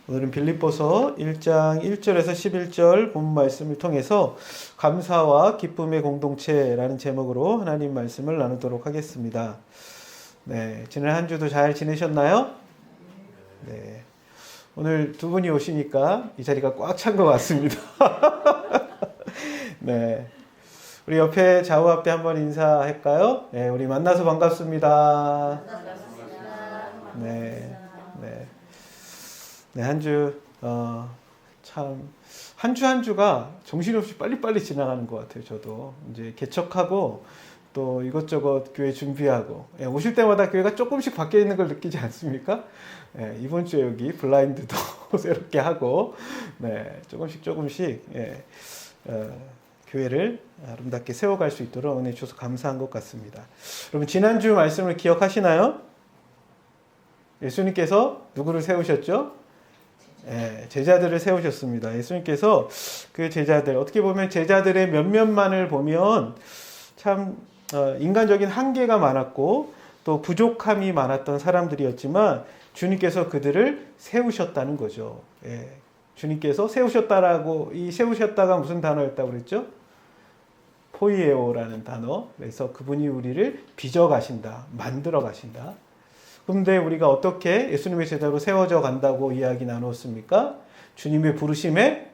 오늘은 빌립보서 1장 1절에서 11절 본 말씀을 통해서 감사와 기쁨의 공동체라는 제목으로 하나님 말씀을 나누도록 하겠습니다. 네, 지난 한 주도 잘 지내셨나요? 네, 오늘 두 분이 오시니까 이 자리가 꽉 찬 것 같습니다. 네, 우리 옆에 좌우 앞에 한번 인사할까요? 네, 우리 만나서 반갑습니다. 네, 네. 네, 한 주, 참, 한 주 한 주가 정신없이 빨리빨리 지나가는 것 같아요, 저도. 이제 개척하고, 또 이것저것 교회 준비하고, 예, 오실 때마다 교회가 조금씩 바뀌어 있는 걸 느끼지 않습니까? 예, 이번 주에 여기 블라인드도 새롭게 하고, 네, 조금씩, 예, 교회를 아름답게 세워갈 수 있도록 은혜 주셔서 감사한 것 같습니다. 여러분, 지난주 말씀을 기억하시나요? 예수님께서 누구를 세우셨죠? 예, 제자들을 세우셨습니다. 예수님께서 그 제자들, 어떻게 보면 제자들의 몇몇만을 보면 참 인간적인 한계가 많았고 또 부족함이 많았던 사람들이었지만 주님께서 그들을 세우셨다는 거죠. 예, 주님께서 세우셨다라고, 이 세우셨다가 무슨 단어였다고 그랬죠? 포이에오라는 단어. 그래서 그분이 우리를 빚어 가신다, 만들어 가신다. 그런데 우리가 어떻게 예수님의 제자로 세워져 간다고 이야기 나누었습니까? 주님의 부르심에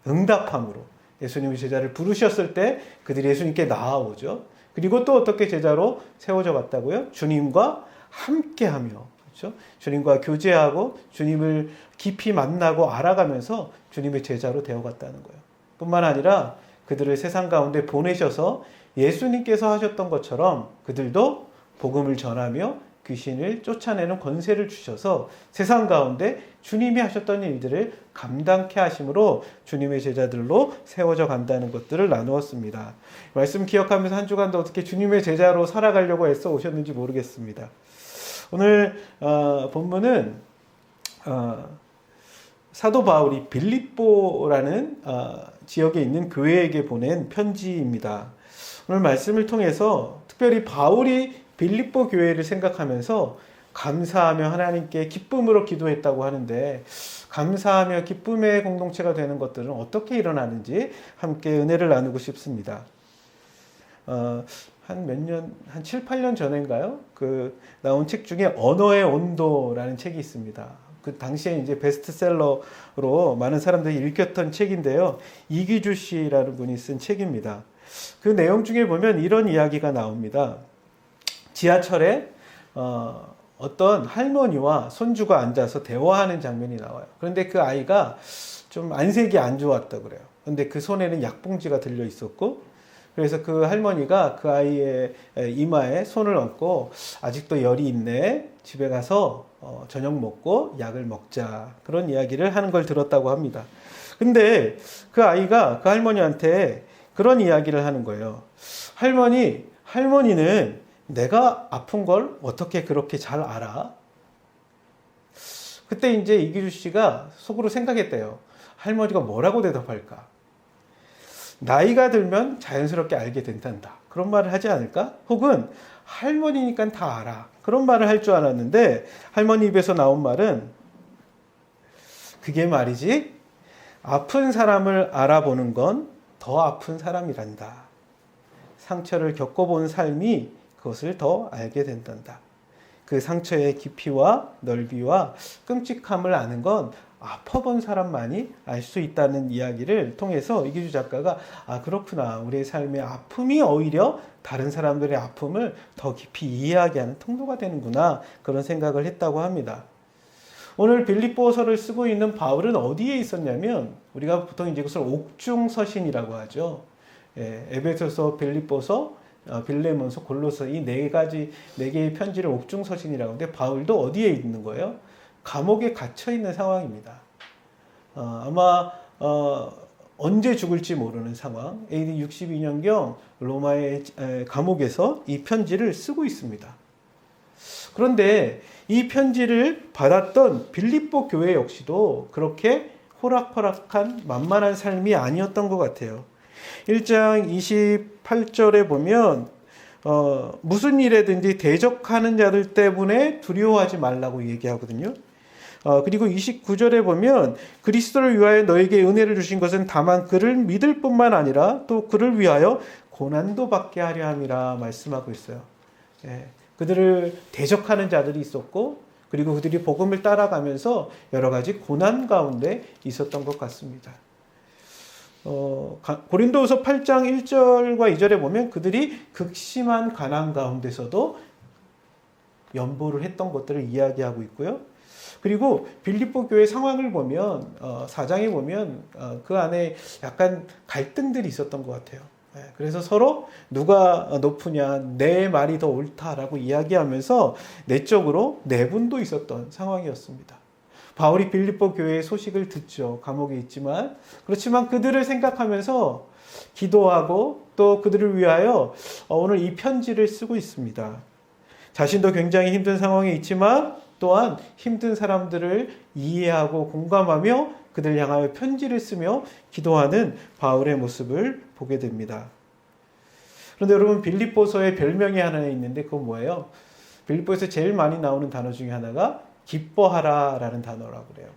응답함으로. 예수님의 제자를 부르셨을 때 그들이 예수님께 나아오죠. 그리고 또 어떻게 제자로 세워져 갔다고요? 주님과 함께하며, 그렇죠? 주님과 교제하고 주님을 깊이 만나고 알아가면서 주님의 제자로 되어갔다는 거예요. 뿐만 아니라 그들을 세상 가운데 보내셔서 예수님께서 하셨던 것처럼 그들도 복음을 전하며 귀신을 쫓아내는 권세를 주셔서 세상 가운데 주님이 하셨던 일들을 감당케 하심으로 주님의 제자들로 세워져 간다는 것들을 나누었습니다. 말씀 기억하면서 한 주간도 어떻게 주님의 제자로 살아가려고 애써 오셨는지 모르겠습니다. 오늘 본문은 사도 바울이 빌립보라는 지역에 있는 교회에게 보낸 편지입니다. 오늘 말씀을 통해서 특별히 바울이 빌립보 교회를 생각하면서 감사하며 하나님께 기쁨으로 기도했다고 하는데, 감사하며 기쁨의 공동체가 되는 것들은 어떻게 일어나는지 함께 은혜를 나누고 싶습니다. 한 7, 8년 전인가요? 나온 책 중에 언어의 온도라는 책이 있습니다. 그 당시에 이제 베스트셀러로 많은 사람들이 읽혔던 책인데요. 이기주 씨라는 분이 쓴 책입니다. 그 내용 중에 보면 이런 이야기가 나옵니다. 지하철에 어떤 할머니와 손주가 앉아서 대화하는 장면이 나와요. 그런데 그 아이가 좀 안색이 안 좋았다 그래요. 그런데 그 손에는 약봉지가 들려 있었고, 그래서 그 할머니가 그 아이의 이마에 손을 얹고 아직도 열이 있네, 집에 가서 저녁 먹고 약을 먹자, 그런 이야기를 하는 걸 들었다고 합니다. 근데 그 아이가 그 할머니한테 그런 이야기를 하는 거예요. 할머니는 내가 아픈 걸 어떻게 그렇게 잘 알아? 그때 이제 이기주 씨가 속으로 생각했대요. 할머니가 뭐라고 대답할까? 나이가 들면 자연스럽게 알게 된단다, 그런 말을 하지 않을까? 혹은 할머니니까 다 알아, 그런 말을 할 줄 알았는데 할머니 입에서 나온 말은, 그게 말이지, 아픈 사람을 알아보는 건 더 아픈 사람이란다. 상처를 겪어본 삶이 그것을 더 알게 된단다. 그 상처의 깊이와 넓이와 끔찍함을 아는 건 아파본 사람만이 알 수 있다는 이야기를 통해서 이기주 작가가, 그렇구나, 우리의 삶의 아픔이 오히려 다른 사람들의 아픔을 더 깊이 이해하게 하는 통로가 되는구나, 그런 생각을 했다고 합니다. 오늘 빌립보서를 쓰고 있는 바울은 어디에 있었냐면, 우리가 보통 이제 그것을 옥중서신이라고 하죠. 예, 에베소서, 빌립보서, 빌레몬서, 골로서, 이 네 개의 편지를 옥중서신이라고 하는데, 바울도 어디에 있는 거예요? 감옥에 갇혀 있는 상황입니다. 아마 언제 죽을지 모르는 상황, AD 62년경 로마의 감옥에서 이 편지를 쓰고 있습니다. 그런데 이 편지를 받았던 빌립보 교회 역시도 그렇게 호락호락한 만만한 삶이 아니었던 것 같아요. 1장 28절에 보면 무슨 일에든지 대적하는 자들 때문에 두려워하지 말라고 얘기하거든요. 그리고 29절에 보면 그리스도를 위하여 너에게 은혜를 주신 것은 다만 그를 믿을 뿐만 아니라 또 그를 위하여 고난도 받게 하려 함이라 말씀하고 있어요. 예, 그들을 대적하는 자들이 있었고 그리고 그들이 복음을 따라가면서 여러 가지 고난 가운데 있었던 것 같습니다. 고린도후서 8장 1절과 2절에 보면 그들이 극심한 가난 가운데서도 연보를 했던 것들을 이야기하고 있고요. 그리고 빌립보 교회 상황을 보면 4장에 보면 그 안에 약간 갈등들이 있었던 것 같아요. 그래서 서로 누가 높으냐, 내 말이 더 옳다라고 이야기하면서 내적으로 내분도 있었던 상황이었습니다. 바울이 빌립보 교회의 소식을 듣죠. 감옥에 있지만 그렇지만 그들을 생각하면서 기도하고 또 그들을 위하여 오늘 이 편지를 쓰고 있습니다. 자신도 굉장히 힘든 상황에 있지만 또한 힘든 사람들을 이해하고 공감하며 그들 향하여 편지를 쓰며 기도하는 바울의 모습을 보게 됩니다. 그런데 여러분 빌립보서에 별명이 하나 있는데 그건 뭐예요? 빌립보에서 제일 많이 나오는 단어 중에 하나가 기뻐하라라는 단어라고 그래요.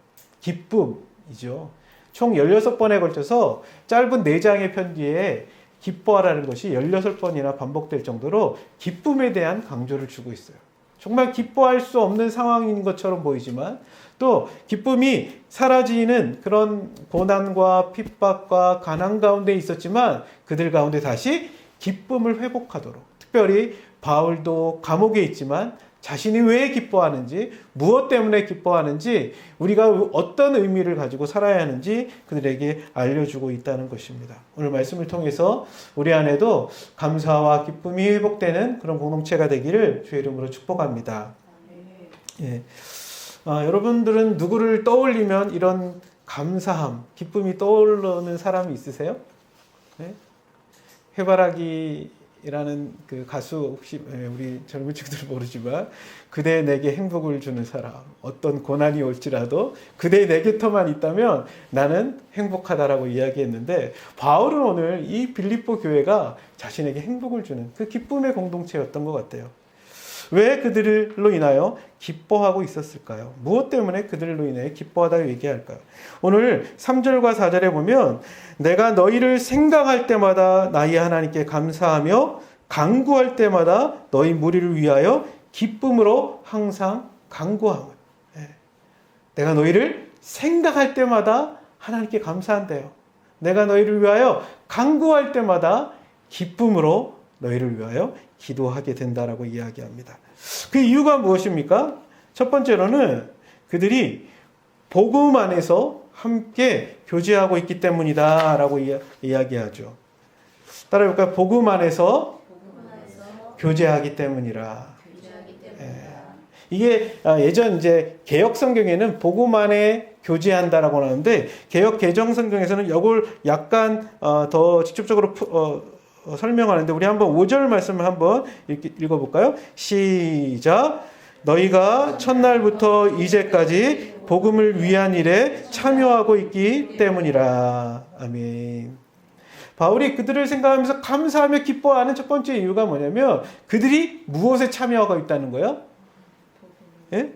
기쁨이죠. 총 16번에 걸쳐서 짧은 4장의 편지에 기뻐하라는 것이 16번이나 반복될 정도로 기쁨에 대한 강조를 주고 있어요. 정말 기뻐할 수 없는 상황인 것처럼 보이지만 또 기쁨이 사라지는 그런 고난과 핍박과 가난 가운데 있었지만 그들 가운데 다시 기쁨을 회복하도록, 특별히 바울도 감옥에 있지만 자신이 왜 기뻐하는지, 무엇 때문에 기뻐하는지, 우리가 어떤 의미를 가지고 살아야 하는지 그들에게 알려주고 있다는 것입니다. 오늘 말씀을 통해서 우리 안에도 감사와 기쁨이 회복되는 그런 공동체가 되기를 주의 이름으로 축복합니다. 예. 여러분들은 누구를 떠올리면 이런 감사함, 기쁨이 떠오르는 사람이 있으세요? 네? 해바라기라는 그 가수 혹시 우리 젊은 친구들 모르지만 그대 내게 행복을 주는 사람, 어떤 고난이 올지라도 그대 내 곁에만 있다면 나는 행복하다라고 이야기했는데 바울은 오늘 이 빌립보 교회가 자신에게 행복을 주는 그 기쁨의 공동체였던 것 같아요. 왜 그들로 인하여 기뻐하고 있었을까요? 무엇 때문에 그들로 인해 기뻐하다고 얘기할까요? 오늘 3절과 4절에 보면 내가 너희를 생각할 때마다 나의 하나님께 감사하며 간구할 때마다 너희 무리를 위하여 기쁨으로 항상 간구함을. 내가 너희를 생각할 때마다 하나님께 감사한대요. 내가 너희를 위하여 간구할 때마다 기쁨으로 너희를 위하여 기도하게 된다라고 이야기합니다. 그 이유가 무엇입니까? 첫 번째로는 그들이 복음 안에서 함께 교제하고 있기 때문이다라고 이야기하죠. 따라해볼까요? 복음 안에서 교제하기 때문이라. 이게 예전 이제 개역 성경에는 복음 안에 교제한다라고 하는데 개역 개정 성경에서는 이걸 약간 더 직접적으로 설명하는데 우리 한번 5절 말씀을 한번 읽어볼까요? 시작. 너희가 첫날부터 이제까지 복음을 위한 일에 참여하고 있기 때문이라. 아멘. 바울이 그들을 생각하면서 감사하며 기뻐하는 첫 번째 이유가 뭐냐면 그들이 무엇에 참여하고 있다는 거예요? 예?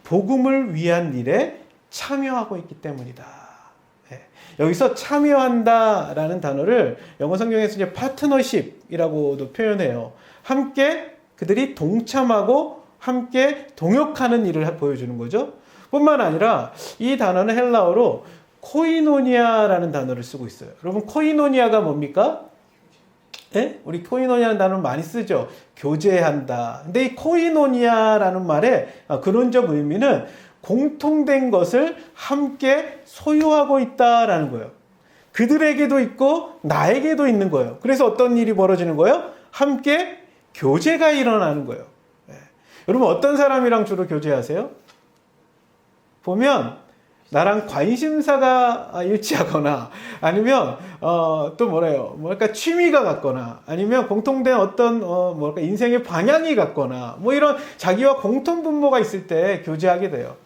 복음을 위한 일에 참여하고 있기 때문이다. 여기서 참여한다라는 단어를 영어 성경에서 이제 파트너십이라고도 표현해요. 함께 그들이 동참하고 함께 동역하는 일을 보여주는 거죠. 뿐만 아니라 이 단어는 헬라어로 코이노니아라는 단어를 쓰고 있어요. 여러분 코이노니아가 뭡니까? 네? 우리 코이노니아라는 단어를 많이 쓰죠. 교제한다. 근데 이 코이노니아라는 말의 근원적 의미는 공통된 것을 함께 소유하고 있다라는 거예요. 그들에게도 있고 나에게도 있는 거예요. 그래서 어떤 일이 벌어지는 거예요? 함께 교제가 일어나는 거예요. 네. 여러분 어떤 사람이랑 주로 교제하세요? 보면 나랑 관심사가 일치하거나 아니면 또 뭐래요? 뭐랄까 취미가 같거나 아니면 공통된 어떤 뭐랄까 인생의 방향이 같거나 뭐 이런 자기와 공통 분모가 있을 때 교제하게 돼요.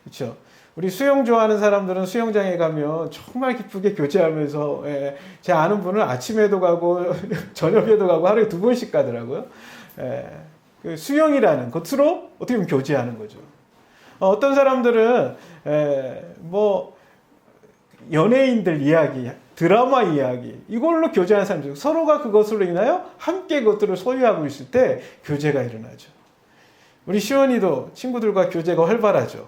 그렇죠? 우리 수영 좋아하는 사람들은 수영장에 가면 정말 기쁘게 교제하면서 제 아는 분은 아침에도 가고 저녁에도 가고 하루에 2번씩 가더라고요. 그 수영이라는 것으로 어떻게 보면 교제하는 거죠. 어떤 사람들은 뭐 연예인들 이야기, 드라마 이야기 이걸로 교제하는 사람들, 서로가 그것으로 인하여 함께 그것들을 소유하고 있을 때 교제가 일어나죠. 우리 시원이도 친구들과 교제가 활발하죠.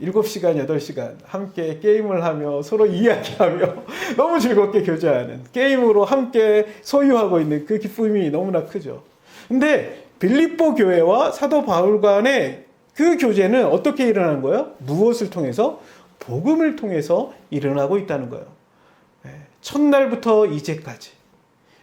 7시간, 8시간 함께 게임을 하며 서로 이야기하며 너무 즐겁게 교제하는, 게임으로 함께 소유하고 있는 그 기쁨이 너무나 크죠. 근데 빌립보 교회와 사도 바울 간의 그 교제는 어떻게 일어나는 거예요? 무엇을 통해서? 복음을 통해서 일어나고 있다는 거예요. 첫날부터 이제까지.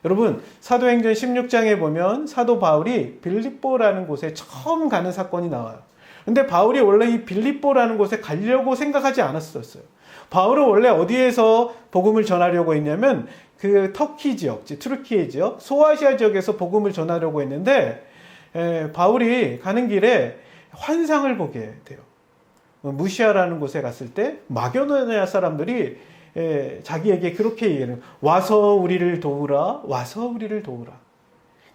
여러분, 사도행전 16장에 보면 사도 바울이 빌립보라는 곳에 처음 가는 사건이 나와요. 근데 바울이 원래 이 빌립보라는 곳에 가려고 생각하지 않았었어요. 바울은 원래 어디에서 복음을 전하려고 했냐면 그 터키 지역, 투르키예 지역, 소아시아 지역에서 복음을 전하려고 했는데 바울이 가는 길에 환상을 보게 돼요. 무시아라는 곳에 갔을 때 마게도냐 사람들이 자기에게 그렇게 얘기해요. 와서 우리를 도우라. 와서 우리를 도우라.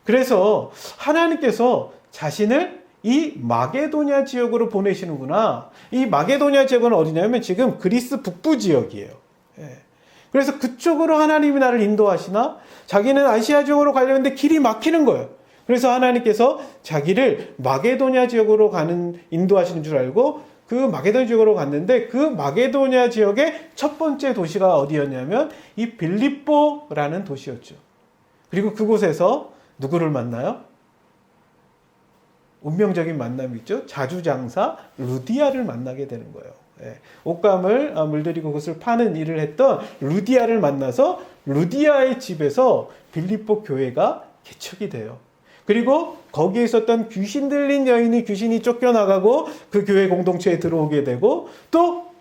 그래서 하나님께서 자신을 이 마게도냐 지역으로 보내시는구나. 이 마게도냐 지역은 어디냐면 지금 그리스 북부 지역이에요. 그래서 그쪽으로 하나님이 나를 인도하시나? 자기는 아시아 지역으로 가려는데 길이 막히는 거예요. 그래서 하나님께서 자기를 마게도냐 지역으로 인도하시는 줄 알고 그 마게도냐 지역으로 갔는데, 그 마게도냐 지역의 첫 번째 도시가 어디였냐면 이 빌립보라는 도시였죠. 그리고 그곳에서 누구를 만나요? 운명적인 만남이 있죠. 자주장사 루디아를 만나게 되는 거예요. 옷감을 물들이고 그것을 파는 일을 했던 루디아를 만나서 루디아의 집에서 빌립보 교회가 개척이 돼요. 그리고 거기에 있었던 귀신 들린 여인이 귀신이 쫓겨나가고 그 교회 공동체에 들어오게 되고, 또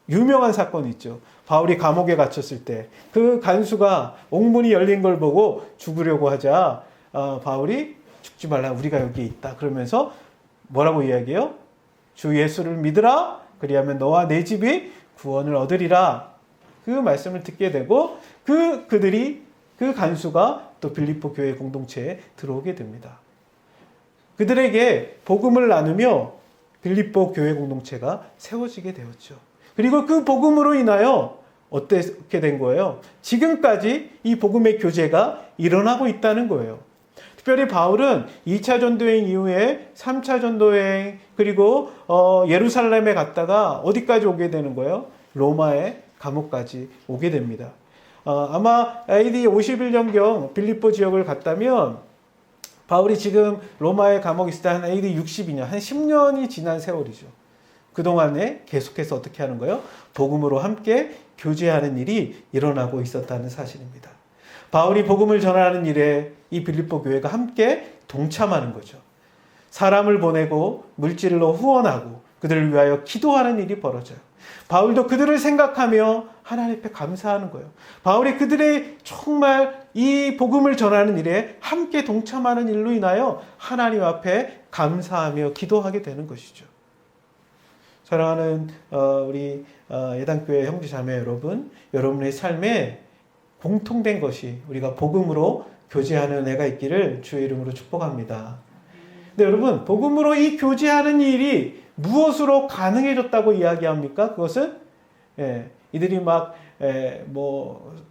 유명한 사건이 있죠. 바울이 감옥에 갇혔을 때 그 간수가 옥문이 열린 걸 보고 죽으려고 하자 바울이 죽지 말라, 우리가 여기에 있다 그러면서 뭐라고 이야기해요? 주 예수를 믿으라, 그리하면 너와 내 집이 구원을 얻으리라. 그 말씀을 듣게 되고 그 간수가 또 빌립보 교회 공동체에 들어오게 됩니다. 그들에게 복음을 나누며 빌립보 교회 공동체가 세워지게 되었죠. 그리고 그 복음으로 인하여 어떻게 된 거예요? 지금까지 이 복음의 교제가 일어나고 있다는 거예요. 특별히 바울은 2차 전도행 이후에 3차 전도행, 그리고 예루살렘에 갔다가 어디까지 오게 되는 거예요? 로마의 감옥까지 오게 됩니다. 아마 AD 51년경 빌립보 지역을 갔다면 바울이 지금 로마의 감옥에 있을 때 한 AD 62년, 한 10년이 지난 세월이죠. 그동안에 계속해서 어떻게 하는 거예요? 복음으로 함께 교제하는 일이 일어나고 있었다는 사실입니다. 바울이 복음을 전하는 일에 이 빌립보 교회가 함께 동참하는 거죠. 사람을 보내고 물질로 후원하고 그들을 위하여 기도하는 일이 벌어져요. 바울도 그들을 생각하며 하나님 앞에 감사하는 거예요. 바울이 그들의 정말 이 복음을 전하는 일에 함께 동참하는 일로 인하여 하나님 앞에 감사하며 기도하게 되는 것이죠. 사랑하는 우리 예당교회 형제자매 여러분, 여러분의 삶에 공통된 것이 우리가 복음으로 교제하는 은혜가 있기를 주의 이름으로 축복합니다. 근데 여러분, 복음으로 이 교제하는 일이 무엇으로 가능해졌다고 이야기합니까? 그것은 이들이 막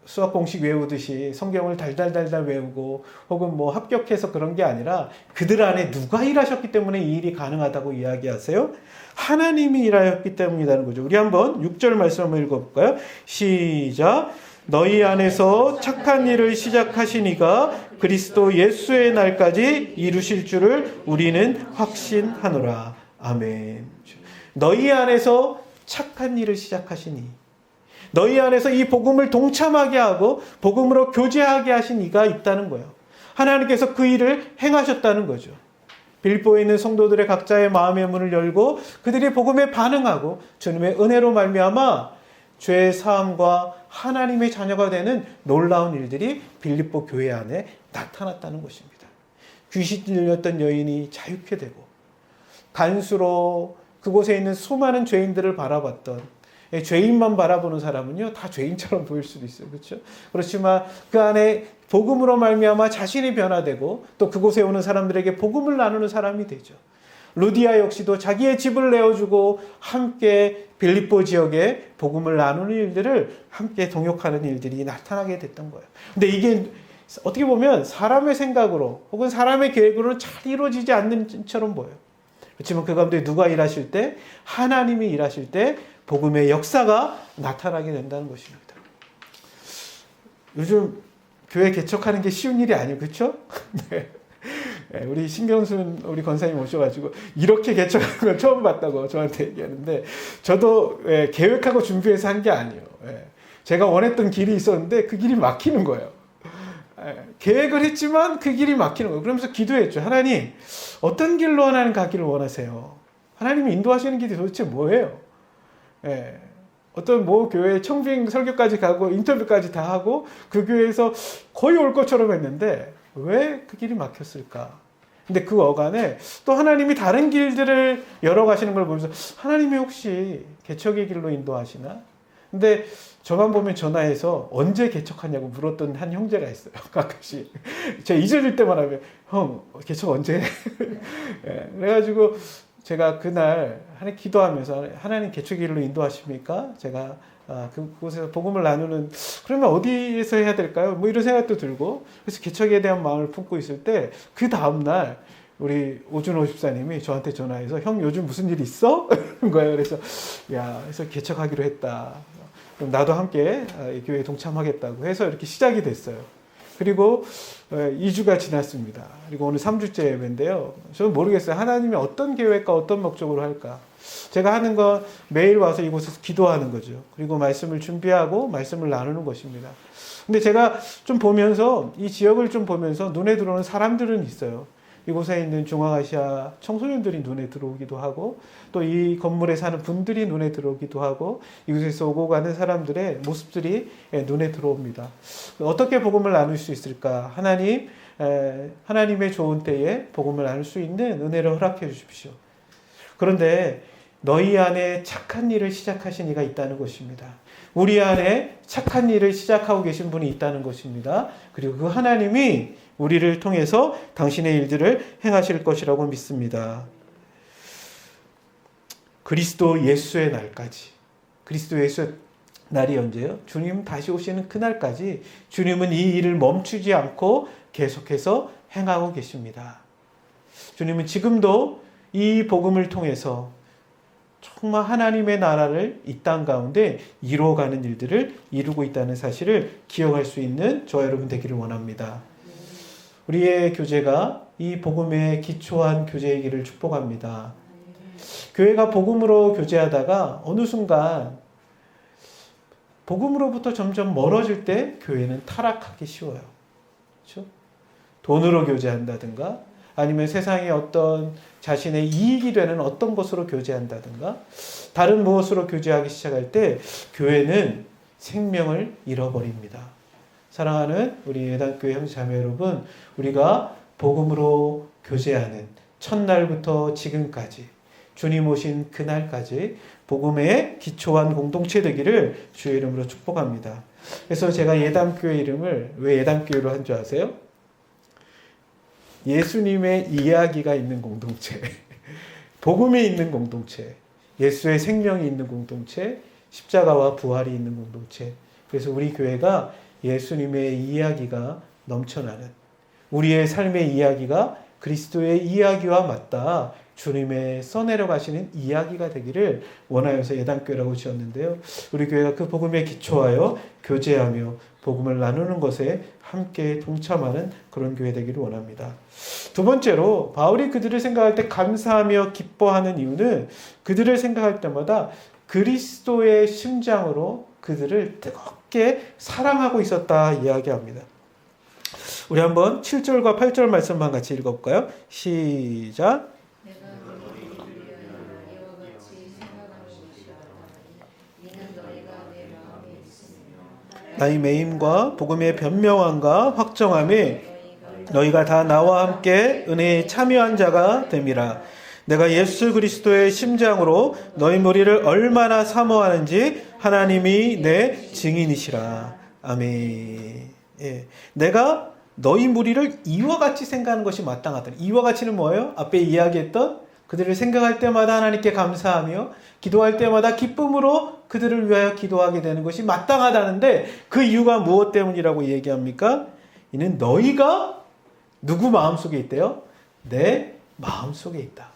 수학 공식 외우듯이 성경을 달달달달 외우고 혹은 합격해서 그런 게 아니라 그들 안에 누가 일하셨기 때문에 이 일이 가능하다고 이야기하세요? 하나님이 일하였기 때문이라는 거죠. 우리 한번 6절 말씀 한번 읽어볼까요? 시작. 너희 안에서 착한 일을 시작하신 이가 그리스도 예수의 날까지 이루실 줄을 우리는 확신하노라. 아멘. 너희 안에서 착한 일을 시작하시니, 너희 안에서 이 복음을 동참하게 하고 복음으로 교제하게 하신 이가 있다는 거예요. 하나님께서 그 일을 행하셨다는 거죠. 빌립보에 있는 성도들의 각자의 마음의 문을 열고 그들이 복음에 반응하고 주님의 은혜로 말미암아 죄의 사함과 하나님의 자녀가 되는 놀라운 일들이 빌립보 교회 안에 나타났다는 것입니다. 귀신 들렸던 여인이 자유케 되고, 간수로 그곳에 있는 수많은 죄인들을 바라봤던, 죄인만 바라보는 사람은요 다 죄인처럼 보일 수도 있어요. 그렇죠? 그렇지만 그 안에 복음으로 말미암아 자신이 변화되고 또 그곳에 오는 사람들에게 복음을 나누는 사람이 되죠. 루디아 역시도 자기의 집을 내어주고 함께 빌립보 지역에 복음을 나누는 일들을 함께 동역하는 일들이 나타나게 됐던 거예요. 근데 이게 어떻게 보면 사람의 생각으로 혹은 사람의 계획으로는 잘 이루어지지 않는 처럼 보여요. 그렇지만 그 가운데 누가 일하실 때, 하나님이 일하실 때 복음의 역사가 나타나게 된다는 것입니다. 요즘 교회 개척하는 게 쉬운 일이 아니에요. 그렇죠? 네. 우리 신경순 우리 권사님 오셔가지고 이렇게 개척하는 건 처음 봤다고 저한테 얘기하는데, 저도 계획하고 준비해서 한 게 아니에요. 제가 원했던 길이 있었는데 그 길이 막히는 거예요. 계획을 했지만 그 길이 막히는 거예요. 그러면서 기도했죠. 하나님, 어떤 길로 하나님 가기를 원하세요? 하나님이 인도하시는 길이 도대체 뭐예요? 어떤 모 교회 청빙 설교까지 가고 인터뷰까지 다 하고 그 교회에서 거의 올 것처럼 했는데 왜 그 길이 막혔을까? 근데 그 어간에 또 하나님이 다른 길들을 열어가시는 걸 보면서 하나님이 혹시 개척의 길로 인도하시나? 근데 저만 보면 전화해서 언제 개척하냐고 물었던 한 형제가 있어요. 가끔씩. 제가 잊어질 때만 하면 형 개척 언제 해? 그래가지고 제가 그날 하나님 기도하면서 하나님 개척의 길로 인도하십니까? 제가 그곳에서 복음을 나누는, 그러면 어디에서 해야 될까요? 뭐 이런 생각도 들고, 그래서 개척에 대한 마음을 품고 있을 때 그 다음날 우리 오준호 집사님이 저한테 전화해서 형 요즘 무슨 일 있어? 그런 거예요. 그래서 그래서 개척하기로 했다. 그럼 나도 함께 이 교회에 동참하겠다고 해서 이렇게 시작이 됐어요. 그리고 2주가 지났습니다. 그리고 오늘 3주째 예배인데요. 저는 모르겠어요. 하나님이 어떤 계획과 어떤 목적으로 할까? 제가 하는 건 매일 와서 이곳에서 기도하는 거죠. 그리고 말씀을 준비하고 말씀을 나누는 것입니다. 근데 제가 좀 보면서, 이 지역을 좀 보면서 눈에 들어오는 사람들은 있어요. 이곳에 있는 중앙아시아 청소년들이 눈에 들어오기도 하고, 또 이 건물에 사는 분들이 눈에 들어오기도 하고, 이곳에서 오고 가는 사람들의 모습들이 눈에 들어옵니다. 어떻게 복음을 나눌 수 있을까? 하나님의 좋은 때에 복음을 나눌 수 있는 은혜를 허락해 주십시오. 그런데 너희 안에 착한 일을 시작하신 이가 있다는 것입니다. 우리 안에 착한 일을 시작하고 계신 분이 있다는 것입니다. 그리고 그 하나님이 우리를 통해서 당신의 일들을 행하실 것이라고 믿습니다. 그리스도 예수의 날까지. 그리스도 예수의 날이 언제요? 주님 다시 오시는 그날까지 주님은 이 일을 멈추지 않고 계속해서 행하고 계십니다. 주님은 지금도 이 복음을 통해서 정말 하나님의 나라를 이 땅 가운데 이루어가는 일들을 이루고 있다는 사실을 기억할 수 있는 저와 여러분 되기를 원합니다. 우리의 교제가 이 복음에 기초한 교제이기를 축복합니다. 교회가 복음으로 교제하다가 어느 순간 복음으로부터 점점 멀어질 때 교회는 타락하기 쉬워요. 그렇죠? 돈으로 교제한다든가, 아니면 세상의 어떤 자신의 이익이 되는 어떤 것으로 교제한다든가, 다른 무엇으로 교제하기 시작할 때 교회는 생명을 잃어버립니다. 사랑하는 우리 예단교회 형제자매 여러분, 우리가 복음으로 교제하는 첫날부터 지금까지, 주님 오신 그날까지 복음에 기초한 공동체 되기를 주의 이름으로 축복합니다. 그래서 제가 예담교회 이름을 왜 예담교회로 한 줄 아세요? 예수님의 이야기가 있는 공동체, 복음이 있는 공동체, 예수의 생명이 있는 공동체, 십자가와 부활이 있는 공동체. 그래서 우리 교회가 예수님의 이야기가 넘쳐나는, 우리의 삶의 이야기가 그리스도의 이야기와 맞닿아 주님의 써내려가시는 이야기가 되기를 원하여서 예단교회라고 지었는데요. 우리 교회가 그 복음에 기초하여 교제하며 복음을 나누는 것에 함께 동참하는 그런 교회 되기를 원합니다. 두 번째로, 바울이 그들을 생각할 때 감사하며 기뻐하는 이유는 그들을 생각할 때마다 그리스도의 심장으로 그들을 뜨겁게 사랑하고 있었다 이야기합니다. 우리 한번 7절과 8절 말씀만 같이 읽어볼까요? 시작. 나의 매임과 복음의 변명함과 확정함에 너희가 다 나와 함께 은혜에 참여한 자가 됨이라. 내가 예수 그리스도의 심장으로 너희 무리를 얼마나 사모하는지 하나님이 내 증인이시라. 아멘. 예. 내가 너희 무리를 이와 같이 생각하는 것이 마땅하다. 이와 같이는 뭐예요? 앞에 이야기했던 그들을 생각할 때마다 하나님께 감사하며 기도할 때마다 기쁨으로 그들을 위하여 기도하게 되는 것이 마땅하다는데 그 이유가 무엇 때문이라고 얘기합니까? 이는 너희가 누구 마음속에 있대요? 내 마음속에 있다.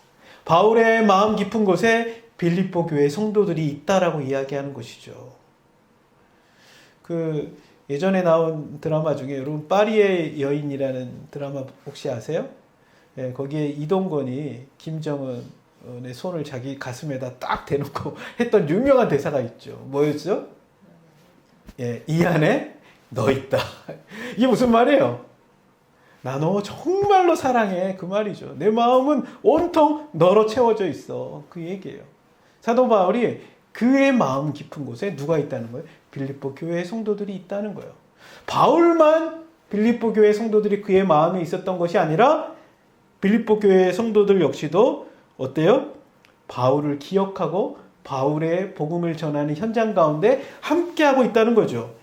바울의 마음 깊은 곳에 빌립보 교회 성도들이 있다라고 이야기하는 것이죠. 그 예전에 나온 드라마 중에 여러분 파리의 여인이라는 드라마 혹시 아세요? 예, 거기에 이동건이 김정은의 손을 자기 가슴에다 딱 대놓고 했던 유명한 대사가 있죠. 뭐였죠? 예, 이 안에 너 있다. 이게 무슨 말이에요? 나 너 정말로 사랑해. 그 말이죠. 내 마음은 온통 너로 채워져 있어. 그 얘기예요. 사도 바울이 그의 마음 깊은 곳에 누가 있다는 거예요? 빌립보 교회의 성도들이 있다는 거예요. 바울만 빌립보 교회의 성도들이 그의 마음에 있었던 것이 아니라 빌립보 교회의 성도들 역시도 어때요? 바울을 기억하고 바울의 복음을 전하는 현장 가운데 함께하고 있다는 거죠.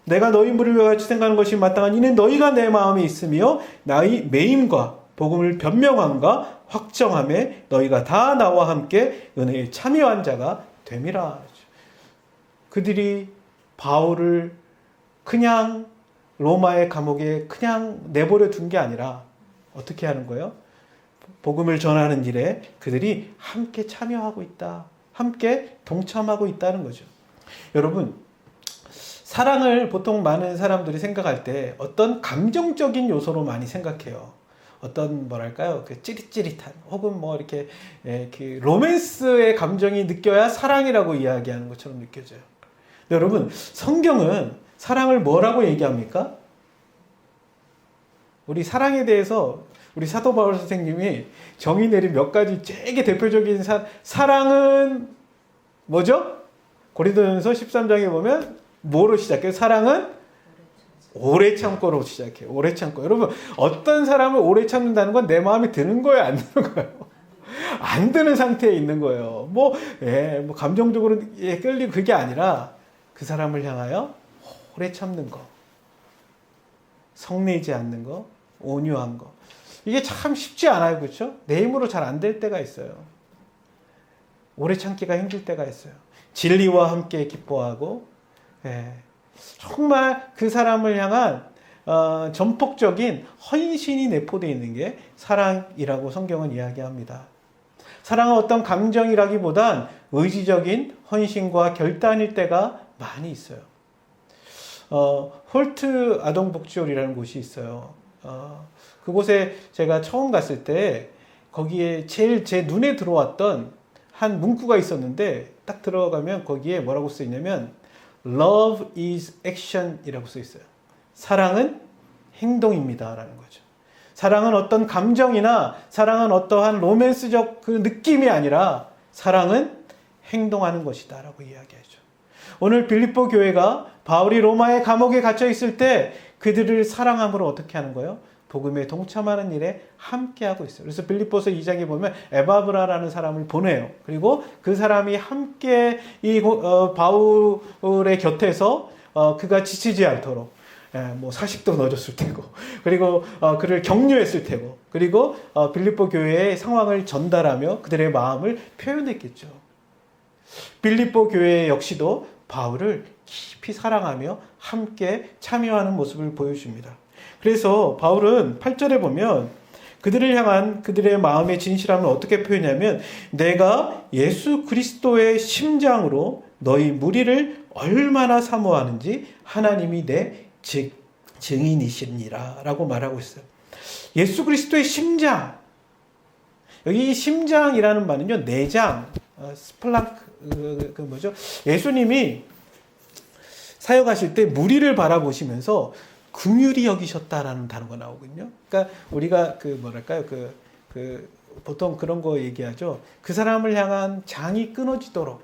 내가 너희 무리와 같이 생각하는 것이 마땅한 이는 너희가 내 마음에 있으며 나의 매임과 복음을 변명함과 확정함에 너희가 다 나와 함께 은혜에 참여한 자가 됨이라. 그들이 바울을 그냥 로마의 감옥에 그냥 내버려 둔 게 아니라 어떻게 하는 거예요? 복음을 전하는 일에 그들이 함께 참여하고 있다. 함께 동참하고 있다는 거죠. 여러분, 사랑을 보통 많은 사람들이 생각할 때 어떤 감정적인 요소로 많이 생각해요. 어떤 뭐랄까요? 그 찌릿찌릿한 혹은 뭐 이렇게 그 로맨스의 감정이 느껴야 사랑이라고 이야기하는 것처럼 느껴져요. 여러분, 성경은 사랑을 뭐라고 얘기합니까? 우리 사랑에 대해서 우리 사도 바울 선생님이 정의 내린 몇 가지 되게 대표적인 사랑은 뭐죠? 고린도전서 13장에 보면 뭐로 시작해요? 사랑은 오래 참고로 시작해요. 오래 참고. 여러분, 어떤 사람을 오래 참는다는 건 내 마음에 드는 거예요? 안 드는 거예요? 안 드는 상태에 있는 거예요. 뭐 감정적으로 끌리고 그게 아니라 그 사람을 향하여 오래 참는 거. 성내지 않는 거. 온유한 거. 이게 참 쉽지 않아요. 그렇죠? 내 힘으로 잘 안 될 때가 있어요. 오래 참기가 힘들 때가 있어요. 진리와 함께 기뻐하고 정말 그 사람을 향한 전폭적인 헌신이 내포되어 있는 게 사랑이라고 성경은 이야기합니다. 사랑은 어떤 감정이라기보단 의지적인 헌신과 결단일 때가 많이 있어요. 홀트 아동복지홀이라는 곳이 있어요. 그곳에 제가 처음 갔을 때 거기에 제일 제 눈에 들어왔던 한 문구가 있었는데 딱 들어가면 거기에 뭐라고 써 있냐면 Love is action 이라고 써 있어요. 사랑은 행동입니다 라는 거죠. 사랑은 어떤 감정이나 사랑은 어떠한 로맨스적 그 느낌이 아니라 사랑은 행동하는 것이다 라고 이야기하죠. 오늘 빌립보 교회가 바울이 로마의 감옥에 갇혀 있을 때 그들을 사랑함으로 어떻게 하는 거예요? 복음에 동참하는 일에 함께하고 있어요. 그래서 빌립보서 2장에 보면 에바브라라는 사람을 보내요. 그리고 그 사람이 함께 이 바울의 곁에서 그가 지치지 않도록 뭐 사식도 넣어줬을 테고, 그리고 그를 격려했을 테고, 그리고 빌립보 교회의 상황을 전달하며 그들의 마음을 표현했겠죠. 빌립보 교회 역시도 바울을 깊이 사랑하며 함께 참여하는 모습을 보여줍니다. 그래서 바울은 8절에 보면 그들을 향한 그들의 마음의 진실함을 어떻게 표현하냐면 내가 예수 그리스도의 심장으로 너희 무리를 얼마나 사모하는지 하나님이 내 증인이시니라 라고 말하고 있어요. 예수 그리스도의 심장. 여기 심장이라는 말은요, 내장, 스플랑크, 뭐죠? 예수님이 사역하실 때 무리를 바라보시면서 긍휼히 여기셨다라는 단어가 나오거든요. 그러니까 우리가 보통 그런 거 얘기하죠. 그 사람을 향한 장이 끊어지도록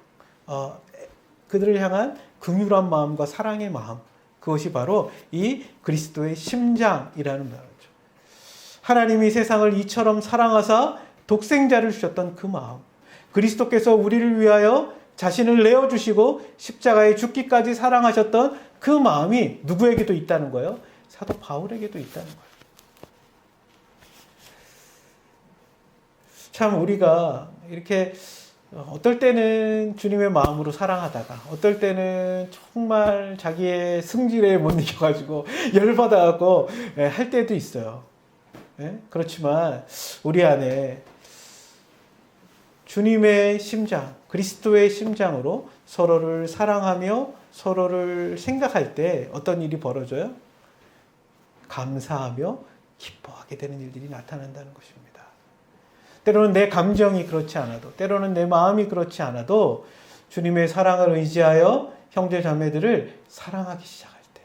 그들을 향한 긍휼한 마음과 사랑의 마음, 그것이 바로 이 그리스도의 심장이라는 말이죠. 하나님이 세상을 이처럼 사랑하사 독생자를 주셨던 그 마음, 그리스도께서 우리를 위하여 자신을 내어주시고 십자가에 죽기까지 사랑하셨던 그 마음이 누구에게도 있다는 거예요? 사도 바울에게도 있다는 거예요. 참 우리가 이렇게 어떨 때는 주님의 마음으로 사랑하다가 어떨 때는 정말 자기의 승질에 못 이겨가지고 열받아갖고 할 때도 있어요. 그렇지만 우리 안에 주님의 심장, 그리스도의 심장으로 서로를 사랑하며 서로를 생각할 때 어떤 일이 벌어져요? 감사하며 기뻐하게 되는 일들이 나타난다는 것입니다. 때로는 내 감정이 그렇지 않아도, 때로는 내 마음이 그렇지 않아도 주님의 사랑을 의지하여 형제 자매들을 사랑하기 시작할 때,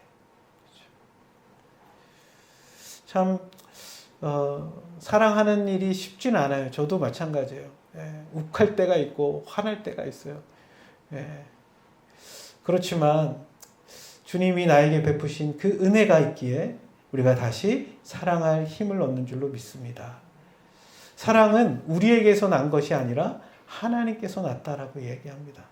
참 사랑하는 일이 쉽진 않아요. 저도 마찬가지예요. 욱할 때가 있고 화날 때가 있어요. 그렇지만 주님이 나에게 베푸신 그 은혜가 있기에 우리가 다시 사랑할 힘을 얻는 줄로 믿습니다. 사랑은 우리에게서 난 것이 아니라 하나님께서 났다라고 얘기합니다.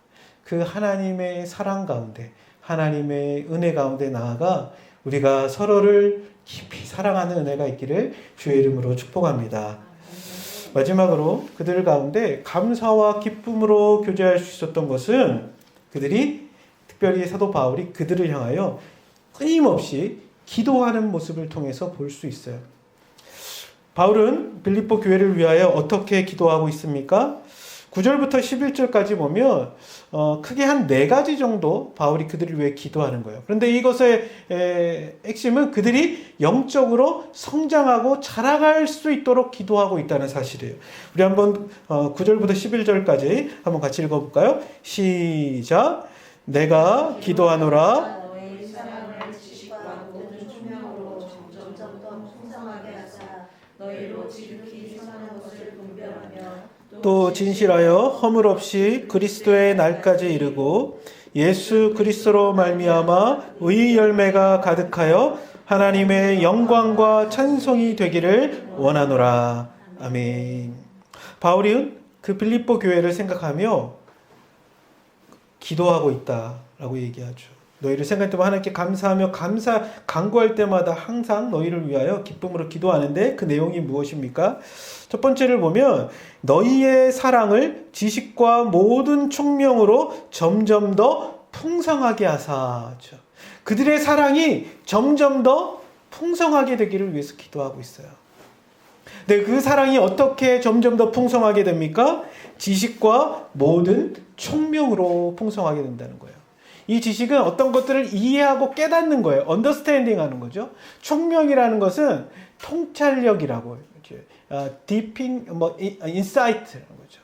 그 하나님의 사랑 가운데, 하나님의 은혜 가운데 나아가 우리가 서로를 깊이 사랑하는 은혜가 있기를 주의 이름으로 축복합니다. 마지막으로 그들 가운데 감사와 기쁨으로 교제할 수 있었던 것은 그들이, 특별히 사도 바울이 그들을 향하여 끊임없이 기도하는 모습을 통해서 볼 수 있어요. 바울은 빌립보 교회를 위하여 어떻게 기도하고 있습니까? 9절부터 11절까지 보면 크게 한 4가지 정도 바울이 그들을 위해 기도하는 거예요. 그런데 이것의 핵심은 그들이 영적으로 성장하고 자라갈 수 있도록 기도하고 있다는 사실이에요. 우리 한번 9절부터 11절까지 한번 같이 읽어볼까요? 시작! 내가 기도하노라. 또 진실하여 허물 없이 그리스도의 날까지 이르고 예수 그리스도로 말미암아 의의 열매가 가득하여 하나님의 영광과 찬송이 되기를 원하노라. 아멘. 바울은 그 빌립보 교회를 생각하며 기도하고 있다라고 얘기하죠. 너희를 생각할 때마다 하나님께 감사하며 간구할 때마다 항상 너희를 위하여 기쁨으로 기도하는데 그 내용이 무엇입니까? 첫 번째를 보면 너희의 사랑을 지식과 모든 총명으로 점점 더 풍성하게 하사. 그들의 사랑이 점점 더 풍성하게 되기를 위해서 기도하고 있어요. 근데 그 사랑이 어떻게 점점 더 풍성하게 됩니까? 지식과 모든 총명으로 풍성하게 된다는 거예요. 이 지식은 어떤 것들을 이해하고 깨닫는 거예요. 언더스탠딩 하는 거죠. 총명이라는 것은 통찰력이라고 해요. 디핑, 인사이트라는 거죠.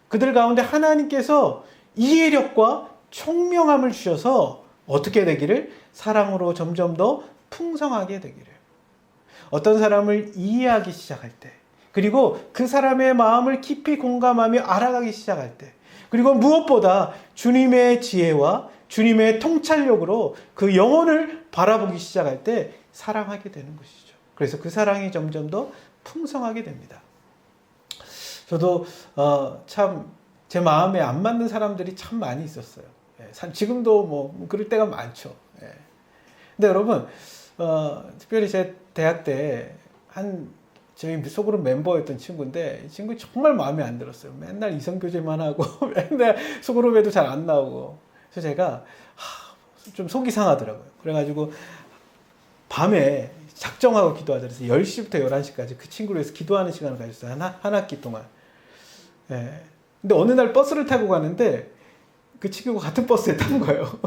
그들 가운데 하나님께서 이해력과 총명함을 주셔서 어떻게 되기를? 사랑으로 점점 더 풍성하게 되기를. 어떤 사람을 이해하기 시작할 때, 그리고 그 사람의 마음을 깊이 공감하며 알아가기 시작할 때, 그리고 무엇보다 주님의 지혜와 주님의 통찰력으로 그 영혼을 바라보기 시작할 때 사랑하게 되는 것이죠. 그래서 그 사랑이 점점 더 풍성하게 됩니다. 저도 참 제 마음에 안 맞는 사람들이 참 많이 있었어요. 지금도 뭐 그럴 때가 많죠. 근데 여러분, 특별히 제 대학 때 저희 속으로 멤버였던 친구인데 이 친구 정말 마음에 안 들었어요. 맨날 이성교제만 하고 맨날 속으로에도 잘 안 나오고. 그래서 제가 좀 속이 상하더라고요. 그래가지고 밤에 작정하고 기도하자. 그래서 10시부터 11시까지 그 친구를 위해서 기도하는 시간을 가졌어요. 한 학기 동안. 근데 어느 날 버스를 타고 가는데 그 친구가 같은 버스에 탄 거예요.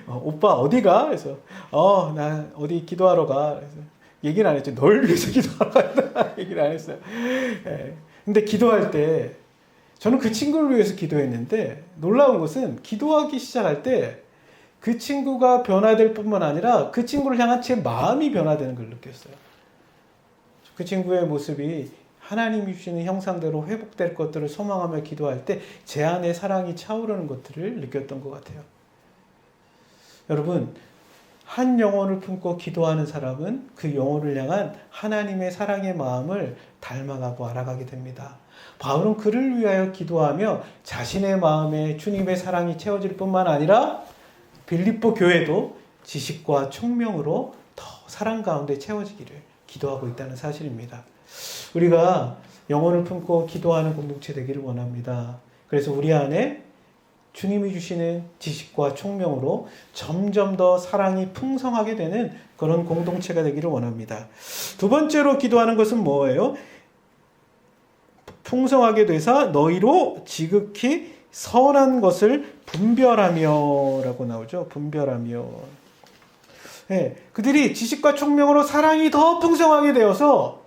오빠 어디가? 그래서 나 어디 기도하러 가. 그래서 얘기를 안 했죠. 널 위해서 기도하러 간다. 얘기를 안 했어요. 근데 기도할 때 저는 그 친구를 위해서 기도했는데 놀라운 것은 기도하기 시작할 때 그 친구가 변화될 뿐만 아니라 그 친구를 향한 제 마음이 변화되는 걸 느꼈어요. 그 친구의 모습이 하나님이 주시는 형상대로 회복될 것들을 소망하며 기도할 때 제 안에 사랑이 차오르는 것들을 느꼈던 것 같아요. 여러분, 한 영혼을 품고 기도하는 사람은 그 영혼을 향한 하나님의 사랑의 마음을 닮아가고 알아가게 됩니다. 바울은 그를 위하여 기도하며 자신의 마음에 주님의 사랑이 채워질 뿐만 아니라 빌립보 교회도 지식과 총명으로 더 사랑 가운데 채워지기를 기도하고 있다는 사실입니다. 우리가 영혼을 품고 기도하는 공동체 되기를 원합니다. 그래서 우리 안에 주님이 주시는 지식과 총명으로 점점 더 사랑이 풍성하게 되는 그런 공동체가 되기를 원합니다. 두 번째로 기도하는 것은 뭐예요? 풍성하게 되사 너희로 지극히 선한 것을 분별하며 라고 나오죠. 분별하며. 네, 그들이 지식과 총명으로 사랑이 더 풍성하게 되어서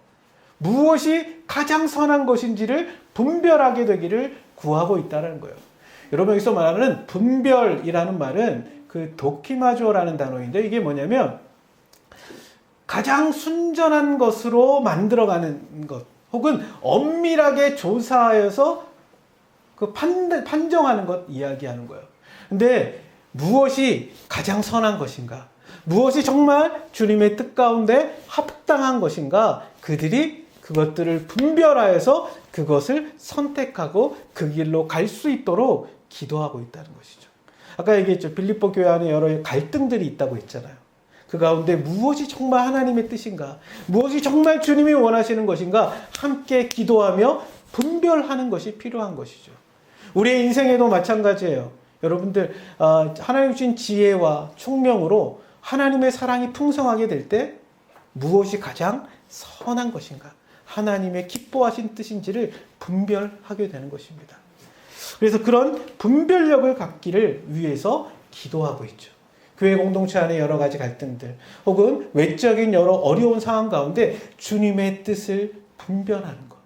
무엇이 가장 선한 것인지를 분별하게 되기를 구하고 있다는 거예요. 여러분 여기서 말하는 분별이라는 말은 그 도키마조라는 단어인데 이게 뭐냐면 가장 순전한 것으로 만들어가는 것 혹은 엄밀하게 조사하여서 그 판정하는 것 이야기하는 거예요. 근데 무엇이 가장 선한 것인가? 무엇이 정말 주님의 뜻 가운데 합당한 것인가? 그들이 그것들을 분별하여서 그것을 선택하고 그 길로 갈 수 있도록 기도하고 있다는 것이죠. 아까 얘기했죠. 빌립보 교회 안에 여러 갈등들이 있다고 했잖아요. 그 가운데 무엇이 정말 하나님의 뜻인가? 무엇이 정말 주님이 원하시는 것인가? 함께 기도하며 분별하는 것이 필요한 것이죠. 우리의 인생에도 마찬가지예요. 여러분들 하나님 주신 지혜와 총명으로 하나님의 사랑이 풍성하게 될 때 무엇이 가장 선한 것인가? 하나님의 기뻐하신 뜻인지를 분별하게 되는 것입니다. 그래서 그런 분별력을 갖기를 위해서 기도하고 있죠. 교회 공동체 안에 여러 가지 갈등들 혹은 외적인 여러 어려운 상황 가운데 주님의 뜻을 분별하는 것.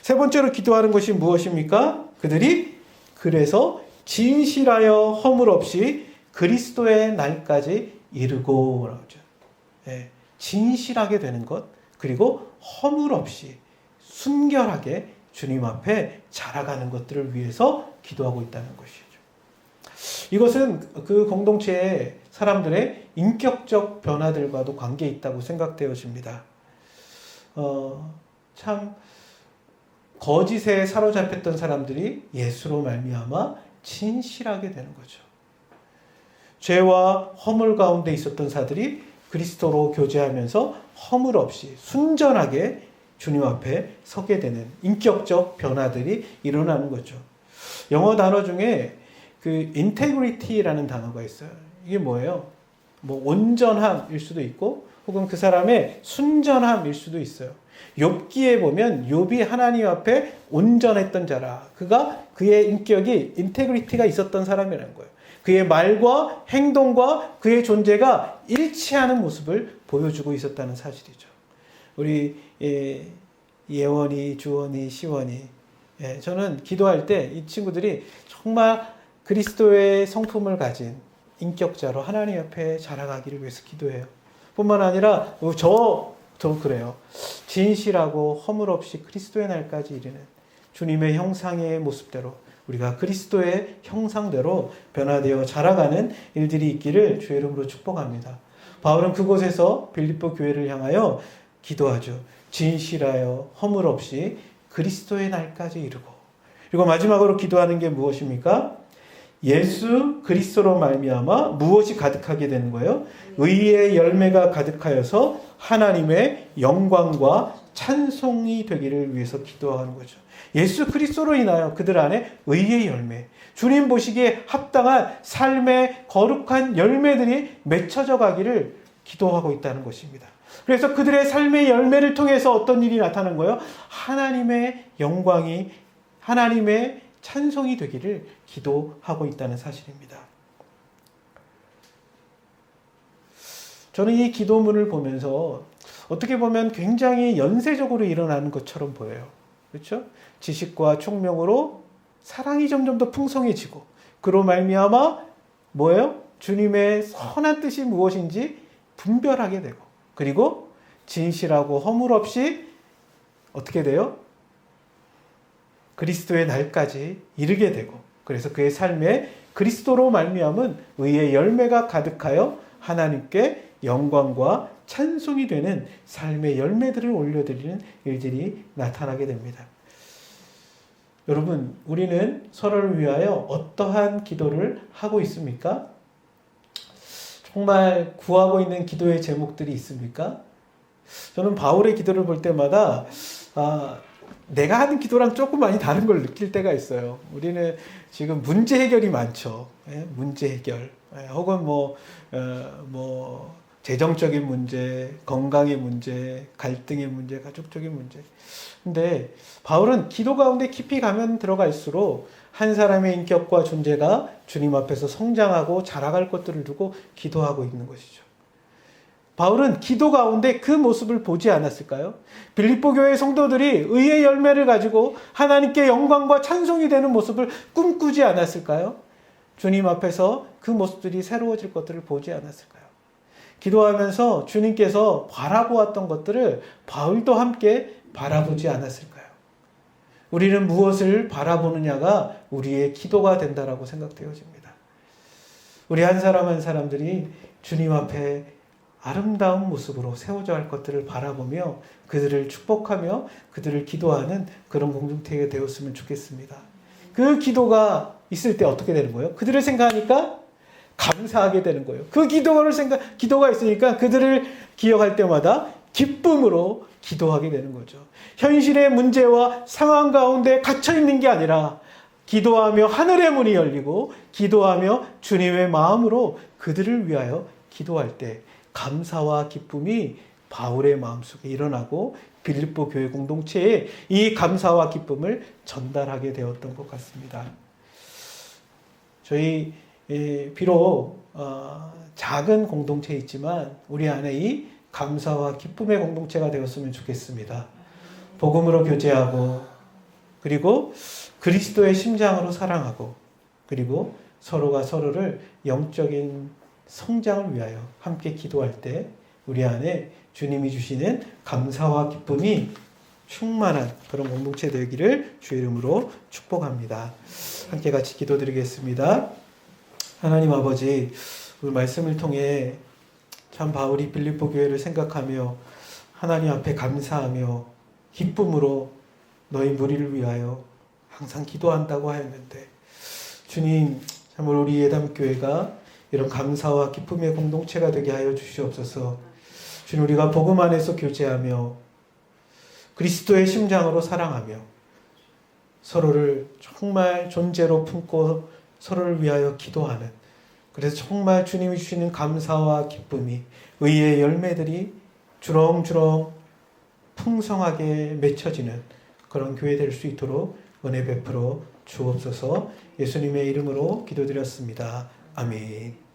세 번째로 기도하는 것이 무엇입니까? 그들이 그래서 진실하여 허물 없이 그리스도의 날까지 이르고 나오죠. 네, 진실하게 되는 것 그리고 허물 없이 순결하게 주님 앞에 자라가는 것들을 위해서 기도하고 있다는 것이죠. 이것은 그 공동체의 사람들의 인격적 변화들과도 관계 있다고 생각되어집니다. 참 거짓에 사로잡혔던 사람들이 예수로 말미암아 진실하게 되는 거죠. 죄와 허물 가운데 있었던 사들이 그리스도로 교제하면서 허물 없이 순전하게 주님 앞에 서게 되는 인격적 변화들이 일어나는 거죠. 영어 단어 중에 그 integrity라는 단어가 있어요. 이게 뭐예요? 뭐 온전함일 수도 있고 혹은 그 사람의 순전함일 수도 있어요. 욥기에 보면 욥이 하나님 앞에 온전했던 자라. 그의 인격이 인테그리티가 있었던 사람이라는 거예요. 그의 말과 행동과 그의 존재가 일치하는 모습을 보여주고 있었다는 사실이죠. 우리 예원이, 주원이, 시원이 저는 기도할 때 이 친구들이 정말 그리스도의 성품을 가진 인격자로 하나님 앞에 자라가기를 위해서 기도해요. 뿐만 아니라 저도 그래요. 진실하고 허물 없이 그리스도의 날까지 이르는 주님의 형상의 모습대로 우리가 그리스도의 형상대로 변화되어 자라가는 일들이 있기를 주의 이름으로 축복합니다. 바울은 그곳에서 빌립보 교회를 향하여 기도하죠. 진실하여 허물 없이 그리스도의 날까지 이르고 그리고 마지막으로 기도하는 게 무엇입니까? 예수 그리스도로 말미암아 무엇이 가득하게 되는 거예요? 의의 열매가 가득하여서 하나님의 영광과 찬송이 되기를 위해서 기도하는 거죠. 예수 그리스도로 인하여 그들 안에 의의 열매, 주님 보시기에 합당한 삶의 거룩한 열매들이 맺혀져 가기를 기도하고 있다는 것입니다. 그래서 그들의 삶의 열매를 통해서 어떤 일이 나타나는 거예요? 하나님의 영광이, 하나님의 찬송이 되기를 기도하고 있다는 사실입니다. 저는 이 기도문을 보면서 어떻게 보면 굉장히 연쇄적으로 일어나는 것처럼 보여요. 그렇죠? 지식과 총명으로 사랑이 점점 더 풍성해지고 그로 말미암아 뭐예요? 주님의 선한 뜻이 무엇인지 분별하게 되고 그리고 진실하고 허물 없이 어떻게 돼요? 그리스도의 날까지 이르게 되고 그래서 그의 삶에 그리스도로 말미암은 의의 열매가 가득하여 하나님께 영광과 찬송이 되는 삶의 열매들을 올려드리는 일들이 나타나게 됩니다. 여러분, 우리는 서로를 위하여 어떠한 기도를 하고 있습니까? 정말 구하고 있는 기도의 제목들이 있습니까? 저는 바울의 기도를 볼 때마다 내가 하는 기도랑 조금 많이 다른 걸 느낄 때가 있어요. 우리는 지금 문제 해결이 많죠. 문제 해결. 혹은 재정적인 문제, 건강의 문제, 갈등의 문제, 가족적인 문제. 근데 바울은 기도 가운데 깊이 가면 들어갈수록 한 사람의 인격과 존재가 주님 앞에서 성장하고 자라갈 것들을 두고 기도하고 있는 것이죠. 바울은 기도 가운데 그 모습을 보지 않았을까요? 빌립보 교회 성도들이 의의 열매를 가지고 하나님께 영광과 찬송이 되는 모습을 꿈꾸지 않았을까요? 주님 앞에서 그 모습들이 새로워질 것들을 보지 않았을까요? 기도하면서 주님께서 바라보았던 것들을 바울도 함께 바라보지 않았을까요? 우리는 무엇을 바라보느냐가 우리의 기도가 된다라고 생각되어집니다. 우리 한 사람 한 사람들이 주님 앞에 아름다운 모습으로 세워져 할 것들을 바라보며 그들을 축복하며 그들을 기도하는 그런 공동체가 되었으면 좋겠습니다. 그 기도가 있을 때 어떻게 되는 거예요? 그들을 생각하니까 감사하게 되는 거예요. 그 기도가 있으니까 그들을 기억할 때마다 기쁨으로 기도하게 되는 거죠. 현실의 문제와 상황 가운데 갇혀 있는 게 아니라 기도하며 하늘의 문이 열리고 기도하며 주님의 마음으로 그들을 위하여 기도할 때 감사와 기쁨이 바울의 마음속에 일어나고 빌립보 교회 공동체에 이 감사와 기쁨을 전달하게 되었던 것 같습니다. 저희 비록 작은 공동체이지만 우리 안에 이 감사와 기쁨의 공동체가 되었으면 좋겠습니다. 복음으로 교제하고 그리고 그리스도의 심장으로 사랑하고 그리고 서로가 서로를 영적인 성장을 위하여 함께 기도할 때 우리 안에 주님이 주시는 감사와 기쁨이 충만한 그런 공동체 되기를 주의 이름으로 축복합니다. 함께 같이 기도드리겠습니다. 하나님 아버지, 오늘 말씀을 통해 참 바울이 빌립보 교회를 생각하며 하나님 앞에 감사하며 기쁨으로 너희 무리를 위하여 항상 기도한다고 하였는데 주님, 참 우리 예담교회가 이런 감사와 기쁨의 공동체가 되게 하여 주시옵소서. 주님, 우리가 복음 안에서 교제하며 그리스도의 심장으로 사랑하며 서로를 정말 존재로 품고 서로를 위하여 기도하는, 그래서 정말 주님이 주시는 감사와 기쁨이 의의 열매들이 주렁주렁 풍성하게 맺혀지는 그런 교회 될 수 있도록 은혜 베풀어 주옵소서. 예수님의 이름으로 기도드렸습니다. 아멘.